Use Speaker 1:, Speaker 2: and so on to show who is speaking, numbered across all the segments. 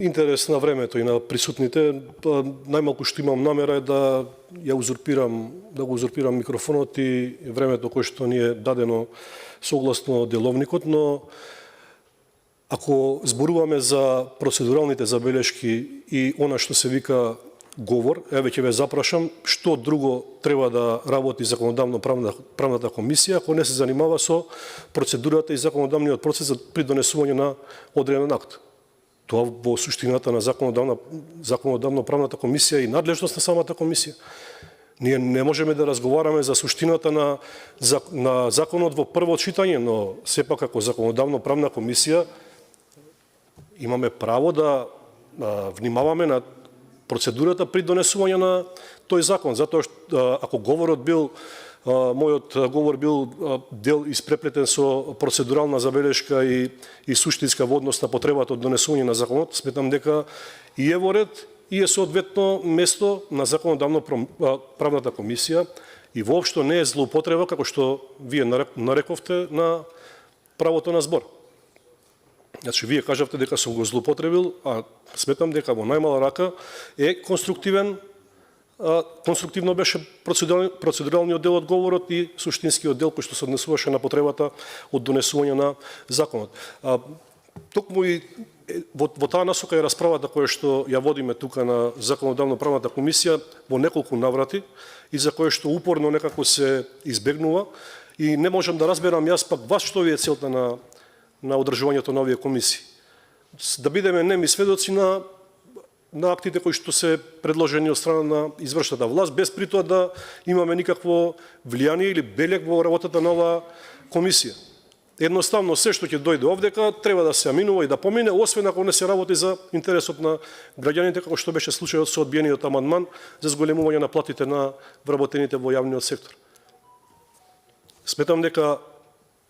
Speaker 1: интерес на времето и на присутните, најмалку што имам намера е да го узурпирам микрофонот и времето кое што ни е дадено согласно деловникот, но ако зборуваме за процедуралните забелешки и она што се вика говор, еве ќе ве запрашам што друго треба да работи законодавно-правната комисија ако не се занимава со процедурата и законодавниот процес при донесување на одреден акт. Тоа во суштината на законодавно-правната комисија и надлежност на самата комисија. Ние не можеме да разговараме за суштината на законот во прво читање, но сепак како законодавно-правна комисија имаме право да внимаваме на процедурата при донесување на тој закон, затоа што ако мојот говор бил дел испреплетен со процедурална забелешка и суштинска во однос на потребата од донесување на законот, сметам дека и е во ред и е соодветно место на законодавно-правната комисија и воопшто не е злоупотреба, како што вие нарековте, на правото на збор. Значи, вие кажавте дека сум го злоупотребил, а сметам дека во најмала рака е конструктивно беше процедуралниот дел од говорот и суштинскиот дел кој што се однесуваше на потребата од донесување на законот. Токму и во таа насока е расправата која што ја водиме тука на законодавно-правната комисија во неколку наврати и за која што упорно некако се избегнува и не можам да разберам јас пак вас што ви е целта на одржувањето на овие комисии. Да бидеме неми сведоци на актите кои што се предложени од страна на извршната власт, без при тоа да имаме никакво влијание или белег во работата на оваа комисија. Едноставно, се што ќе дојде овдека, треба да се аминува и да помине, освен ако не се работи за интересот на граѓаните, како што беше случајот со одбиениот амандман за зголемување на платите на вработените во јавниот сектор. Сметам дека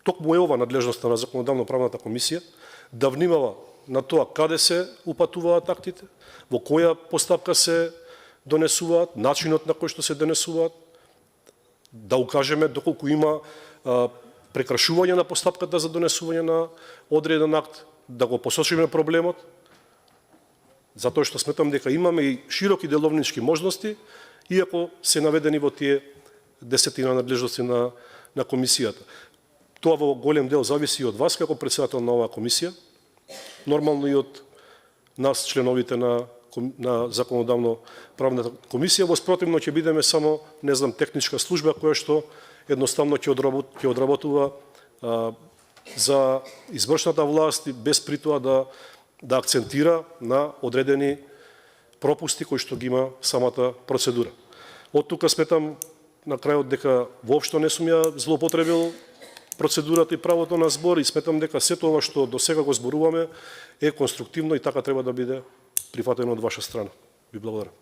Speaker 1: токму е ова надлежноста на законодавно-правната комисија да внимава на тоа каде се упатуваат актите, во која постапка се донесуваат, начинот на кој што се донесуваат, да укажеме доколку има прекршување на постапката за донесување на одреден акт, да го посочиме проблемот, затоа што сметам дека имаме и широки деловнички можности, иако се наведени во тие 10 надлежности на комисијата. Тоа во голем дел зависи и од вас како претседател на оваа комисија, нормално и од нас, членовите на законодавно-правната комисија. Во спротивно ќе бидеме само, техничка служба која што едноставно ќе одработува за извршната власт и без при тоа да акцентира на одредени пропусти кои што ги има самата процедура. Од тука сметам на крајот дека воопшто не сум ја злоупотребил процедурата и правото на збор и сметам дека сето ова што до сега го зборуваме е конструктивно и така треба да биде прифатено од ваша страна. Ви благодарам.